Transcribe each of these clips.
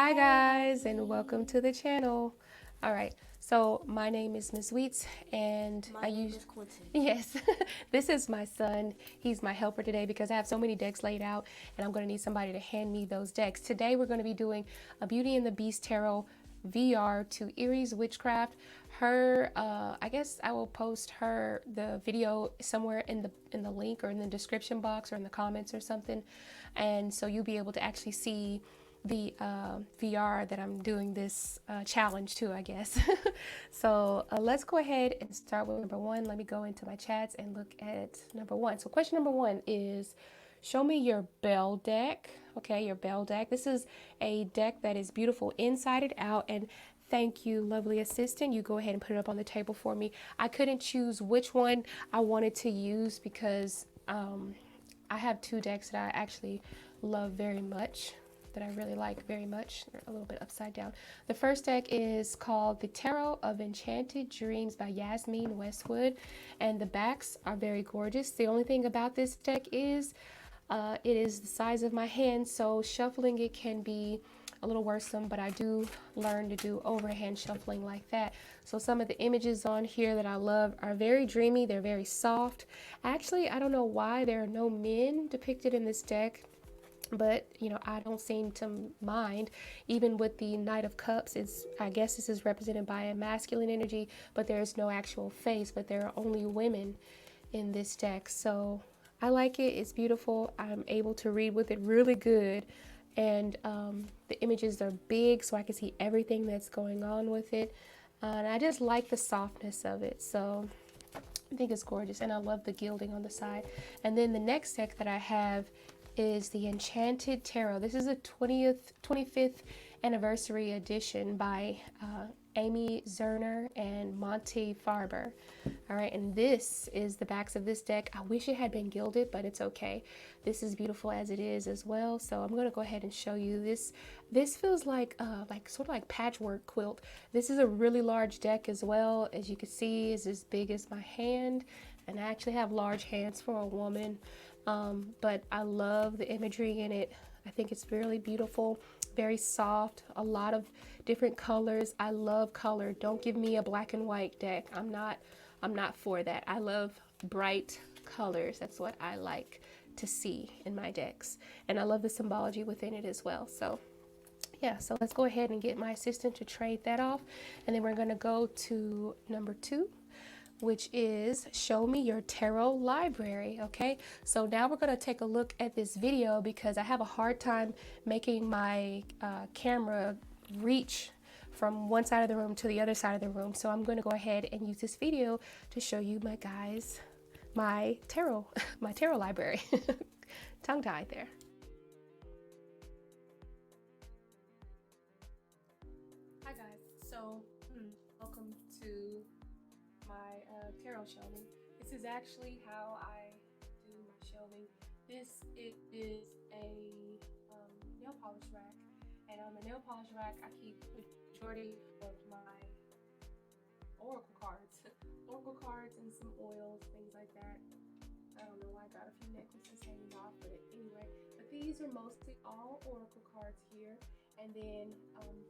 Hi guys, and welcome to the channel. All right, so my name is Mizzweets, and My name is Quentin. yes, this is my son. He's my helper today because I have so many decks laid out, and I'm going to need somebody to hand me those decks. Today we're going to be doing a Beauty and the Beast tarot VR to Erie's Witchcraft. Her, I guess I will post the video somewhere in the link or in the description box or in the comments or something, and so you'll be able to actually see the VR that I'm doing this challenge to, I guess. So let's go ahead and start with number one. Let me go into my chats and look at number one. So question number one is, show me your Belle deck. Okay, your Belle deck. This is a deck that is beautiful inside and out, and thank you, lovely assistant. You go ahead and put it up on the table for me. I couldn't choose which one I wanted to use because I have two decks that I actually love very much, that I really like very much. They're a little bit upside down. The first deck is called The Tarot of Enchanted Dreams by Yasmin Westwood, and the backs are very gorgeous. The only thing about this deck is it is the size of my hand, so shuffling it can be a little worrisome, but I do learn to do overhand shuffling like that. So some of the images on here that I love are very dreamy. They're very soft. Actually, I don't know why there are no men depicted in this deck, but you know, I don't seem to mind. Even with the Knight of Cups, I guess this is represented by a masculine energy, but there's no actual face, but there are only women in this deck. So I like it. It's beautiful. I'm able to read with it really good, and the images are big so I can see everything that's going on with it, and I just like the softness of it. So I think it's gorgeous, and I love the gilding on the side. And then the next deck that I have is the Enchanted Tarot. This is a 25th anniversary edition by Amy Zerner and Monty Farber. All right, and this is the backs of this deck. I wish it had been gilded, but it's okay. This is beautiful as it is as well. So I'm gonna go ahead and show you this. This feels like sort of like patchwork quilt. This is a really large deck as well. As you can see, is as big as my hand, and I actually have large hands for a woman. But I love the imagery in it. I think it's really beautiful, very soft, a lot of different colors. I love color. Don't give me a black and white deck. I'm not for that. I love bright colors. That's what I like to see in my decks. And I love the symbology within it as well. So yeah, so let's go ahead and get my assistant to trade that off. And then we're gonna go to number two, which is show me your tarot library. Okay, so now we're going to take a look at this video because I have a hard time making my camera reach from one side of the room to the other side of the room. So I'm going to go ahead and use this video to show you my tarot my tarot library. Tongue tied there. Hi guys, so welcome to my tarot shelving. This is actually how I do my shelving. It is a nail polish rack, and on the nail polish rack I keep the majority of my oracle cards, oracle cards and some oils, things like that. I don't know why I got a few necklaces hanging off, but anyway. But these are mostly all oracle cards here, and then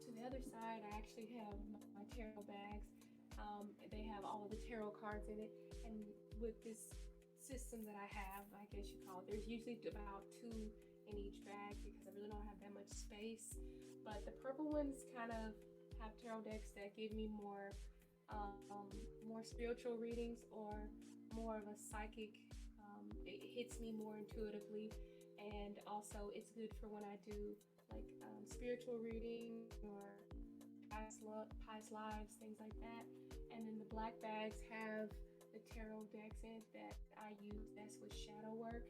to the other side I actually have my tarot bags. They have all of the tarot cards in it, and with this system that I have, I guess you call it, there's usually about two in each bag because I really don't have that much space. But the purple ones kind of have tarot decks that give me more spiritual readings or more of a psychic. It hits me more intuitively, and also it's good for when I do like spiritual reading or past lives, things like that. And then the black bags have the tarot decks in it that I use. That's with shadow work.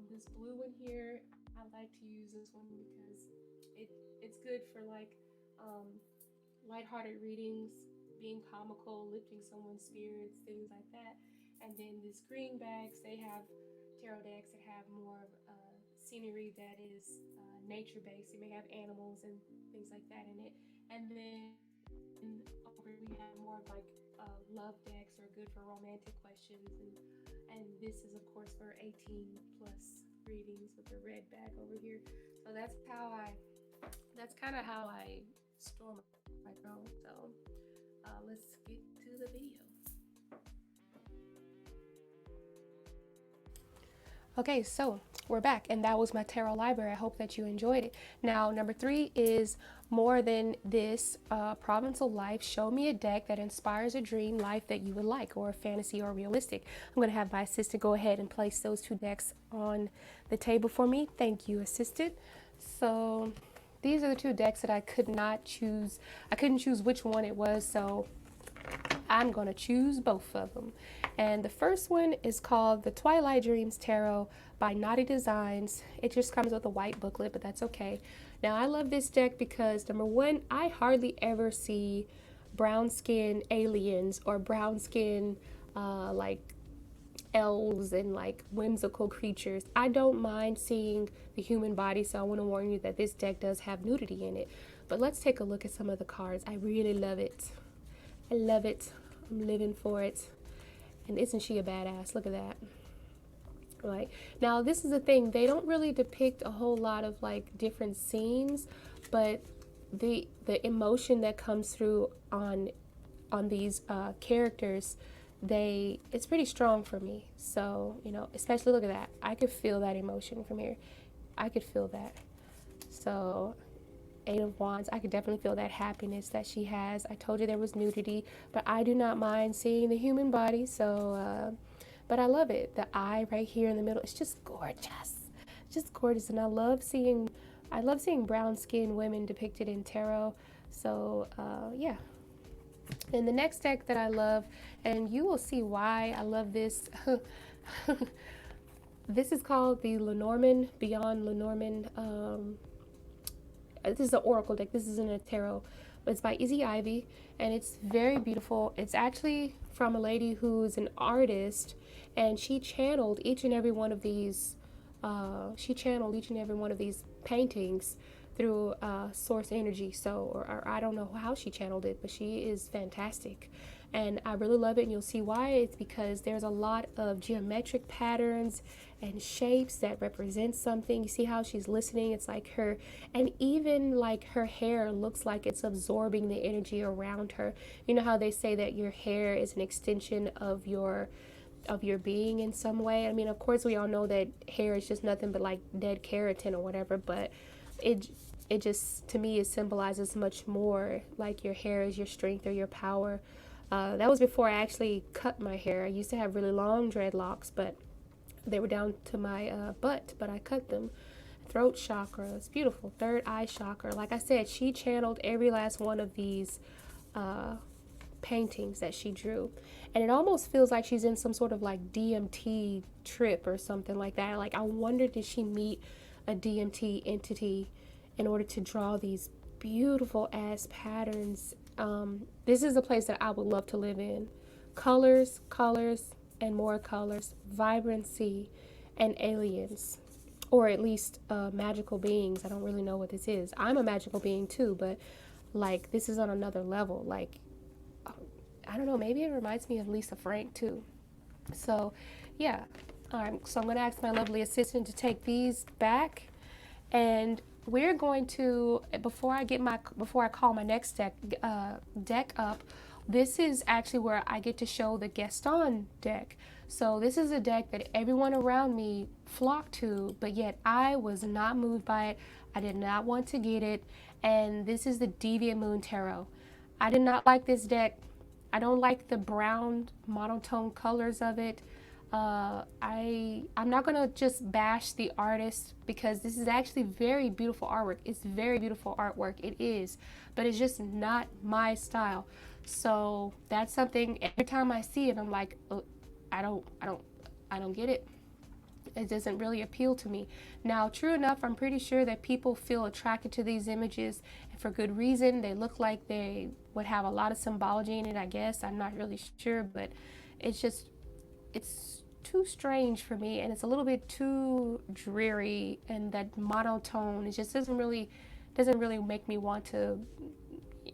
This blue one here, I like to use this one because it's good for like lighthearted readings, being comical, lifting someone's spirits, things like that. And then these green bags, they have tarot decks that have more of scenery that is nature based. You may have animals and things like that in it. And then over we have more of like love decks are good for romantic questions, and this is of course for 18 plus readings with the red bag over here. So that's how I That's kind of how I store my drone. So let's get to the video. Okay, so we're back, and that was my tarot library. I hope that you enjoyed it. Now, number 3 is More Than This, Provincial Life. Show me a deck that inspires a dream life that you would like, or a fantasy or realistic. I'm going to have my assistant go ahead and place those 2 decks on the table for me. Thank you, assistant. So these are the 2 decks that I could not choose. I couldn't choose which one it was, so I'm going to choose both of them. And the first one is called The Twilight Dreams Tarot by Naughty Designs. It just comes with a white booklet, but that's okay. Now, I love this deck because, number 1, I hardly ever see brown skin aliens or brown skin like elves and like whimsical creatures. I don't mind seeing the human body, so I want to warn you that this deck does have nudity in it. But let's take a look at some of the cards. I really love it. I love it. I'm living for it. And isn't she a badass? Look at that. Like, now this is the thing, they don't really depict a whole lot of like different scenes, but the emotion that comes through on these characters, it's pretty strong for me. So, you know, especially look at that. I could feel that emotion from here. I could feel that. So 8 of Wands, I could definitely feel that happiness that she has. I told you there was nudity, but I do not mind seeing the human body. So, but I love it. The eye right here in the middle, it's just gorgeous. Just gorgeous. And I love seeing brown skinned women depicted in tarot. So, yeah. And the next deck that I love, and you will see why I love this. This is called the Lenormand, Beyond Lenormand. This is an oracle deck. This isn't a tarot, but it's by Izzy Ivy, and it's very beautiful. It's actually from a lady who's an artist, and she channeled each and every one of these. Paintings through source energy. So, or I don't know how she channeled it, but she is fantastic. And I really love it, and you'll see why. It's because there's a lot of geometric patterns and shapes that represent something. You see how she's listening? It's like her, and even like her hair looks like it's absorbing the energy around her. You know how they say that your hair is an extension of your being in some way. I mean, of course, we all know that hair is just nothing but like dead keratin or whatever, but it just, to me, it symbolizes much more. Like your hair is your strength or your power. That was before I actually cut my hair. I used to have really long dreadlocks, but they were down to my butt, but I cut them. Throat chakra, it's beautiful. Third eye chakra. Like I said, she channeled every last one of these paintings that she drew, and it almost feels like she's in some sort of like DMT trip or something like that. Like, I wonder, did she meet a DMT entity in order to draw these beautiful ass patterns? This is a place that I would love to live in. Colors, and more colors, vibrancy, and aliens, or at least magical beings. I don't really know what this is. I'm a magical being too, but like, this is on another level. Like, I don't know, maybe it reminds me of Lisa Frank too. So yeah. All right, so I'm going to ask my lovely assistant to take these back, and we're going to, before I call my next deck up, this is actually where I get to show the Gestaun deck. So this is a deck that everyone around me flocked to, but yet I was not moved by it. I did not want to get it, and this is the Deviant Moon Tarot. I did not like this deck. I don't like the brown monotone colors of it. I'm not gonna just bash the artist, because this is actually very beautiful artwork. It's very beautiful artwork. It is, but it's just not my style. So that's something, every time I see it, I'm like, oh, I don't get it. It doesn't really appeal to me. Now, true enough, I'm pretty sure that people feel attracted to these images, and for good reason. They look like they would have a lot of symbology in it, I guess. I'm not really sure, but it's too strange for me, and it's a little bit too dreary, and that monotone, it just doesn't really make me want to,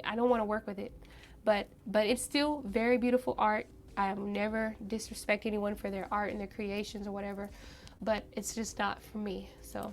I don't want to work with it. But it's still very beautiful art. I will never disrespect anyone for their art and their creations or whatever, but it's just not for me. So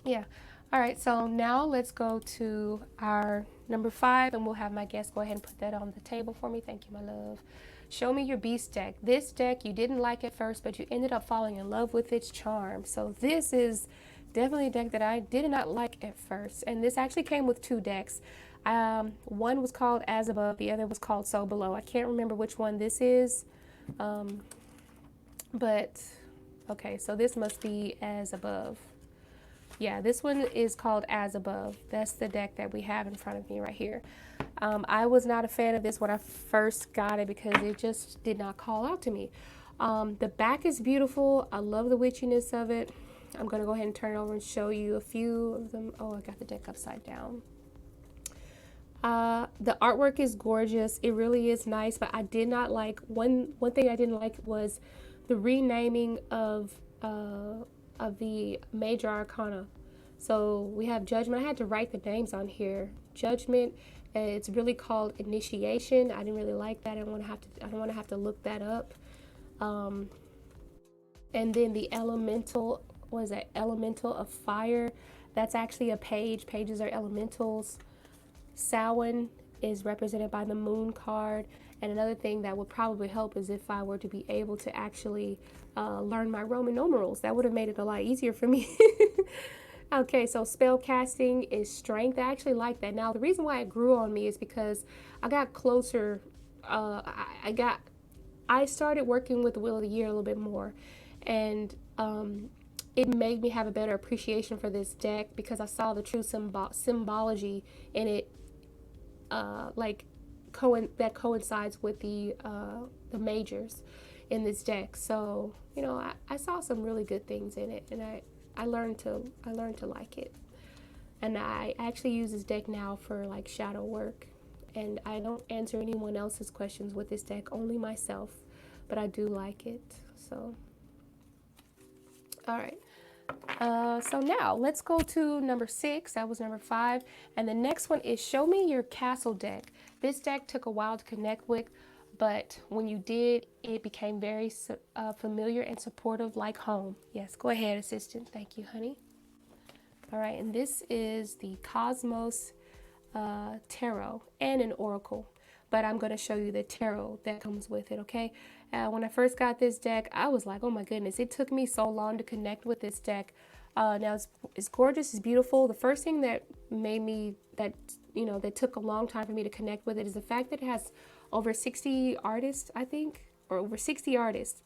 yeah. All right, so now let's go to our number 5, and we'll have my guest go ahead and put that on the table for me. Thank you, my love. Show me your beast deck. This deck you didn't like at first, but you ended up falling in love with its charm. So this is definitely a deck that I did not like at first. And this actually came with 2 decks. One was called As Above, the other was called So Below. I can't remember which one this is, but okay, so this must be As Above. Yeah, this one is called As Above. That's the deck that we have in front of me right here. I was not a fan of this when I first got it because it just did not call out to me. The back is beautiful. I love the witchiness of it. I'm going to go ahead and turn it over and show you a few of them. Oh, I got the deck upside down. The artwork is gorgeous. It really is nice, but I did not like, one thing I didn't like was the renaming of the major arcana. So we have Judgment. I had to write the names on here. Judgment. It's really called Initiation. I didn't really like that. I don't want to have to look that up. And then the Elemental was that Elemental of Fire. That's actually a page. Pages are elementals. Samhain is represented by the Moon card. And another thing that would probably help is if I were to be able to actually learn my Roman numerals. That would have made it a lot easier for me. Okay, so spell casting is strength. I actually like that. Now, the reason why it grew on me is because I got closer. I started working with the Wheel of the Year a little bit more, and it made me have a better appreciation for this deck because I saw the true symbology in it, that coincides with the majors in this deck. So you know, I saw some really good things in it, and I learned to like it. And I actually use this deck now for like shadow work, and I don't answer anyone else's questions with this deck, only myself, but I do like it. So all right. So now let's go to number 6. That was number 5. And the next one is Show Me Your Castle deck. This deck took a while to connect with, but when you did, it became very familiar and supportive like home. Yes, go ahead, assistant. Thank you, honey. All right, and this is the Cosmos Tarot and an Oracle, but I'm going to show you the tarot that comes with it, okay? When I first got this deck, I was like, oh my goodness, it took me so long to connect with this deck. Now it's gorgeous, it's beautiful. The first thing that made me, that took a long time for me to connect with it is the fact that it has over 60 artists, I think, or over 60 artists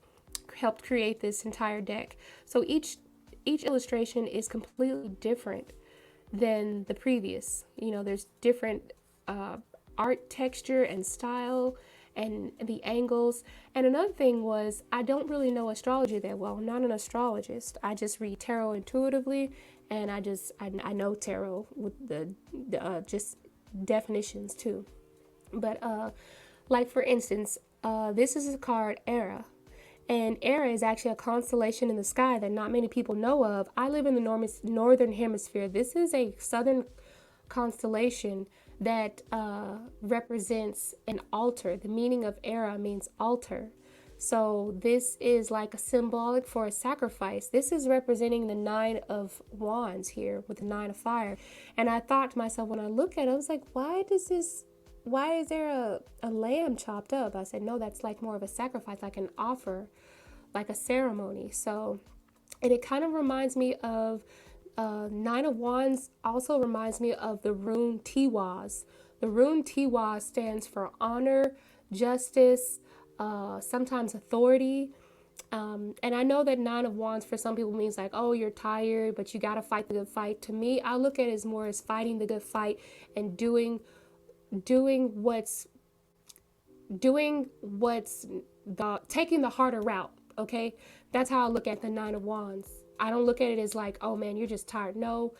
helped create this entire deck. So each illustration is completely different than the previous. You know, there's different art texture and style and the angles. And another thing was, I don't really know astrology that well. I'm not an astrologist. I just read tarot intuitively, and I know tarot with the just definitions too. But like for instance, this is a card Era. And Era is actually a constellation in the sky that not many people know of. I live in the northern hemisphere. This is a southern constellation that represents an altar. The meaning of Era means altar. So this is like a symbolic for a sacrifice. This is representing the 9 of Wands here with the 9 of Fire. And I thought to myself, when I look at it, I was like, why is there a lamb chopped up? I said, no, that's like more of a sacrifice, like an offer, like a ceremony. So, and it kind of reminds me of 9 of Wands, also reminds me of the rune Tiwaz. The rune Tiwaz stands for honor, justice, sometimes authority. And I know that 9 of Wands for some people means like, oh, you're tired, but you got to fight the good fight. To me, I look at it as more as fighting the good fight and doing what's taking the harder route. Okay, that's how I look at the 9 of Wands. I don't look at it as like, oh man, you're just tired. No,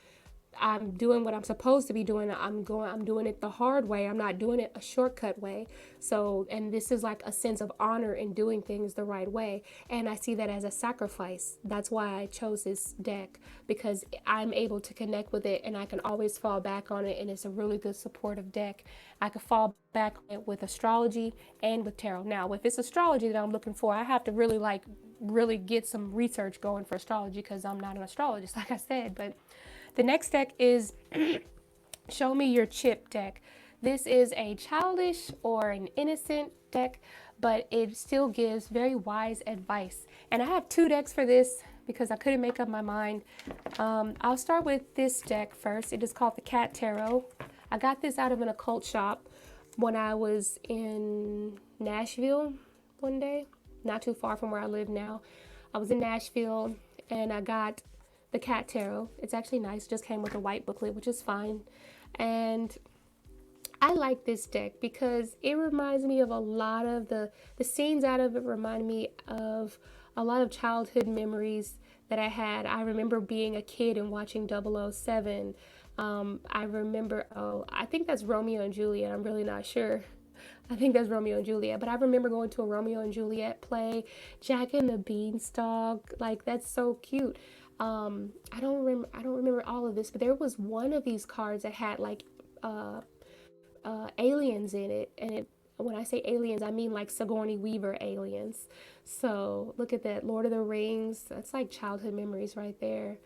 I'm doing what I'm supposed to be doing. I'm doing it the hard way. I'm not doing it a shortcut way. So, and this is like a sense of honor in doing things the right way. And I see that as a sacrifice. That's why I chose this deck, because I'm able to connect with it and I can always fall back on it. And it's a really good supportive deck. I can fall back on it with astrology and with tarot. Now, if it's astrology that I'm looking for, I have to really get some research going for astrology because I'm not an astrologist, like I said. But The next deck is Show Me Your Chip deck. This is a childish or an innocent deck, but it still gives very wise advice. And I have two decks for this because I couldn't make up my mind. I'll start with this deck first. It is called the Cat Tarot. I got this out of an occult shop when I was in Nashville one day, not too far from where I live now. I was in Nashville and I got the Cat Tarot. It's actually nice. It just came with a white booklet, which is fine. And I like this deck because it reminds me of a lot of the scenes out of it remind me of a lot of childhood memories that I had. I remember being a kid and watching 007. I remember, I think that's Romeo and Juliet. I'm really not sure. I think that's Romeo and Juliet, but I remember going to a Romeo and Juliet play, Jack and the Beanstalk. Like, that's so cute. I don't remember all of this, but there was one of these cards that had like aliens in it, and when I say aliens, I mean like Sigourney Weaver aliens. So look at that, Lord of the Rings. That's like childhood memories right there.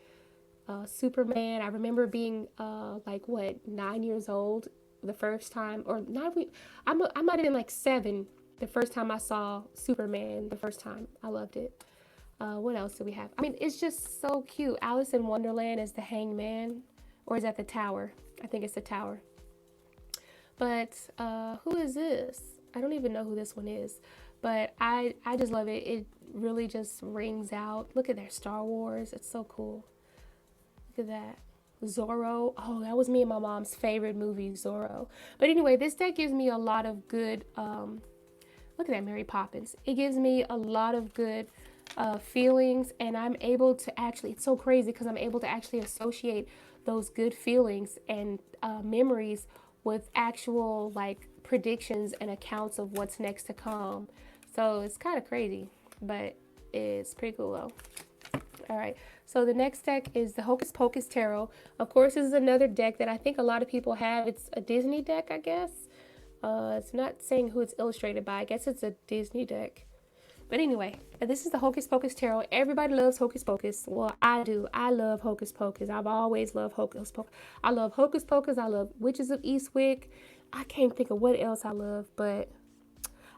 Superman. I remember being like 9 years old the first time, or not. I might have been like 7 the first time I saw Superman. The first time, I loved it. What else do we have? I mean, it's just so cute. Alice in Wonderland is the hangman, or is that the tower? I think it's the tower. But who is this? I don't even know who this one is, but I just love it. It really just rings out. Look at their Star Wars. It's so cool. Look at that. Zorro. Oh, that was me and my mom's favorite movie, Zorro. But anyway, this deck gives me a lot of good, look at that, Mary Poppins. It gives me a lot of good feelings, and I'm able to actually, it's so crazy because I'm able to actually associate those good feelings and memories with actual like predictions and accounts of what's next to come. So it's kind of crazy, but it's pretty cool though. All right, so the next deck is the Hocus Pocus Tarot. Of course, this is another deck that I think a lot of people have. It's a Disney deck, I guess. It's not saying who it's illustrated by. I guess it's a Disney deck. But anyway, this is the Hocus Pocus Tarot. Everybody loves Hocus Pocus. Well, I do. I love Hocus Pocus. I've always loved Hocus Pocus. I love Hocus Pocus. I love Witches of Eastwick. I can't think of what else I love, but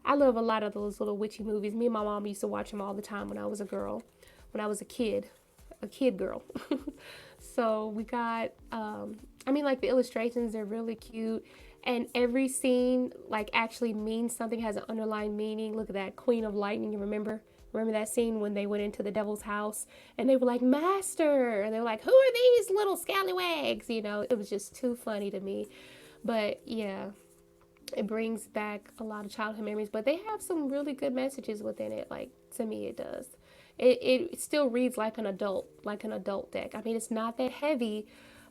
I love a lot of those little witchy movies. Me and my mom used to watch them all the time when I was a girl, when I was a kid girl. So we got, I mean, like the illustrations, they're really cute. And every scene like actually means something, has an underlying meaning. Look at that, Queen of Lightning. You remember that scene when they went into the devil's house and they were like, Master, and they were like, who are these little scallywags? You know, it was just too funny to me. But yeah, it brings back a lot of childhood memories, but they have some really good messages within it. Like, to me, it does. It still reads like an adult deck. I mean, it's not that heavy,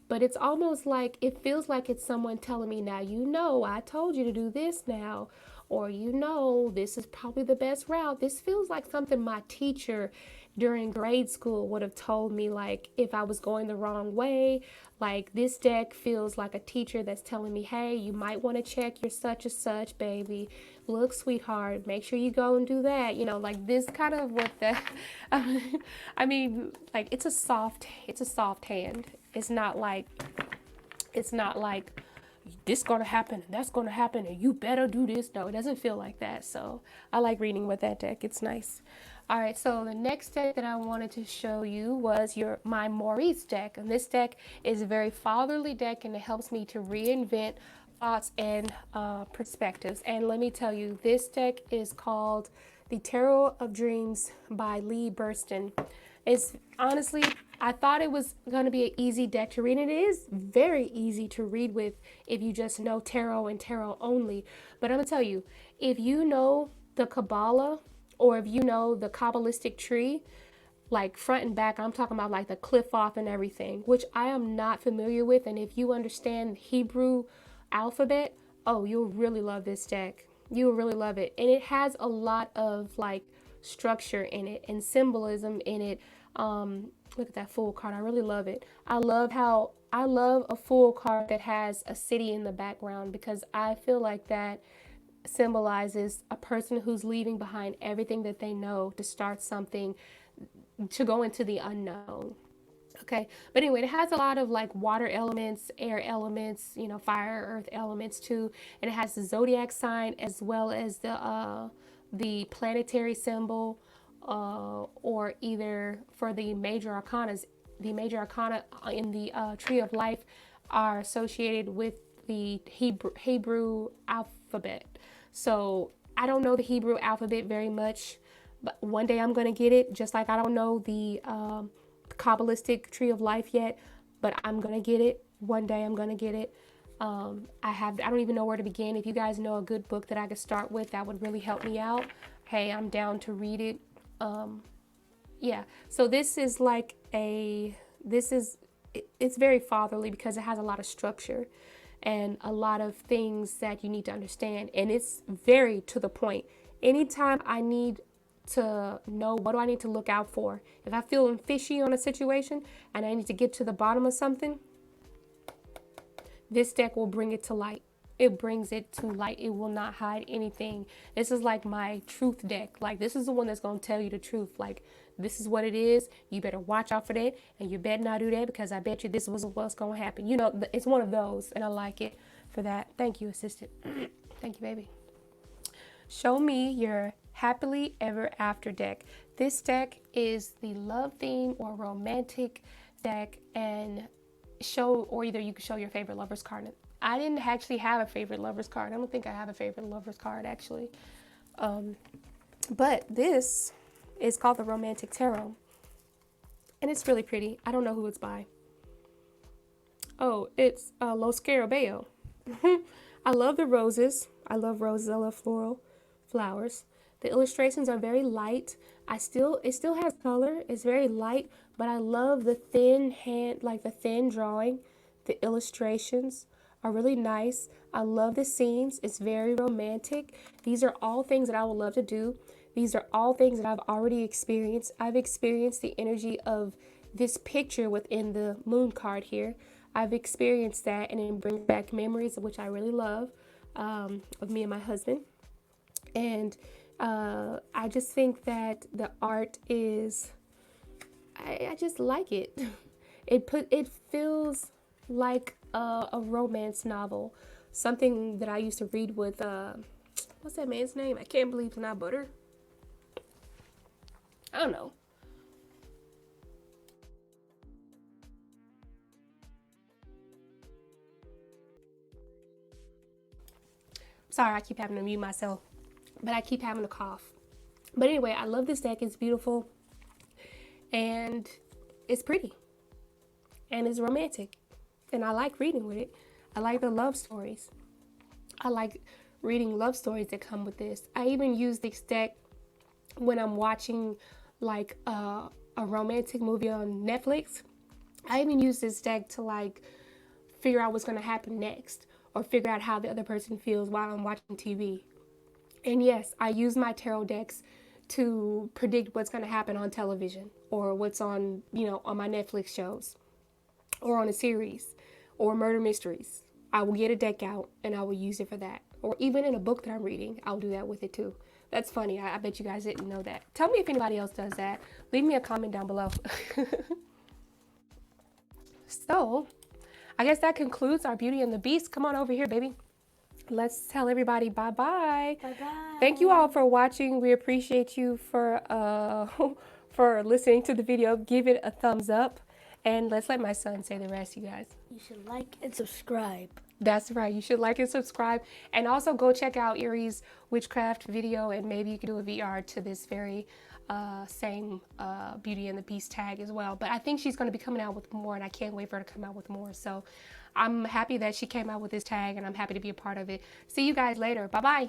but it's almost like, it feels like it's someone telling me, now, you know, I told you to do this now, or, you know, this is probably the best route. This feels like something my teacher during grade school would have told me, like, if I was going the wrong way. Like, this deck feels like a teacher that's telling me, hey, you might want to check your such and such, baby. Look, sweetheart, make sure you go and do that. You know, like this kind of what the, I mean, like, it's a soft hand. It's not like this gonna happen and that's gonna happen and you better do this. No, it doesn't feel like that. So I like reading with that deck. It's nice. All right, so the next deck that I wanted to show you was my Maurice deck. And this deck is a very fatherly deck, and it helps me to reinvent thoughts and perspectives. And let me tell you, this deck is called The Tarot of Dreams by Lee Burston. It's honestly, I thought it was going to be an easy deck to read, and it is very easy to read with if you just know tarot and tarot only. But I'm going to tell you, if you know the Kabbalah, or if you know the Kabbalistic tree, like front and back, I'm talking about like the cliff off and everything, which I am not familiar with. And if you understand Hebrew alphabet, oh, you'll really love this deck. You'll really love it. And it has a lot of like structure in it and symbolism in it. Look at that Fool card. I really love it. I love a Fool card that has a city in the background, because I feel like that symbolizes a person who's leaving behind everything that they know to start something, to go into the unknown. Okay, but anyway, it has a lot of like water elements, air elements, you know, fire, earth elements too, and it has the zodiac sign as well as the planetary symbol, or either for the major arcanas. The major arcana in the tree of life are associated with the Hebrew alphabet. So I don't know the Hebrew alphabet very much, but one day I'm gonna get it. Just like I don't know the Kabbalistic tree of life yet, but I'm gonna get it. One day I'm gonna get it. I don't even know where to begin. If you guys know a good book that I could start with, that would really help me out. Hey, I'm down to read it. Yeah. So this is like it's very fatherly because it has a lot of structure and a lot of things that you need to understand, and it's very to the point. Anytime I need to know what do I need to look out for, if I feel fishy on a situation and I need to get to the bottom of something, this deck will bring it to light. It brings it to light. It will not hide anything. This is like my truth deck. Like, this is the one that's going to tell you the truth. Like, this is what it is. You better watch out for that. And you better not do that because I bet you this was what's going to happen. You know, it's one of those. And I like it for that. Thank you, assistant. Thank you, baby. Show me your happily ever after deck. This deck is the love theme or romantic deck, and either you can show your favorite lover's card. I didn't actually have a favorite lover's card. I don't think I have a favorite lover's card actually. But this is called the Romantic Tarot, and it's really pretty. I don't know who it's by. Oh, it's Los Scarabeo. I love the roses. I love roses. I love floral flowers. The illustrations are very light. It still has color. It's very light, but I love the thin hand, like the thin drawing. The illustrations are really nice. I love the scenes. It's very romantic. These are all things that I would love to do. These are all things that I've already experienced. I've experienced the energy of this picture within the moon card here. I've experienced that, and it brings back memories, which I really love, of me and my husband. And I just think that the art is, I just like it. It feels like a romance novel, something that I used to read with what's that man's name? I can't believe it's not Butter. I don't know. Sorry, I keep having to mute myself, but I keep having a cough. But anyway, I love this deck. It's beautiful, and it's pretty, and it's romantic, and I like reading with it. I like the love stories. I like reading love stories that come with this. I even use this deck when I'm watching like a romantic movie on Netflix. I even use this deck to like figure out what's going to happen next, or figure out how the other person feels while I'm watching TV. And yes, I use my tarot decks to predict what's going to happen on television, or what's on, on my Netflix shows, or on a series, or murder mysteries. I will get a deck out and I will use it for that. Or even in a book that I'm reading, I'll do that with it too. That's funny. I bet you guys didn't know that. Tell me if anybody else does that. Leave me a comment down below. So, I guess that concludes our Beauty and the Beast. Come on over here, baby. Let's tell everybody bye-bye. Bye-bye. Thank you all for watching. We appreciate you for for listening to the video. Give it a thumbs up. And let's let my son say the rest, you guys. You should like and subscribe. That's right. You should like and subscribe. And also go check out Erie's Witchcraft video, and maybe you can do a VR to this very same Beauty and the Beast tag as well. But I think she's going to be coming out with more, and I can't wait for her to come out with more. So I'm happy that she came out with this tag, and I'm happy to be a part of it. See you guys later. Bye-bye.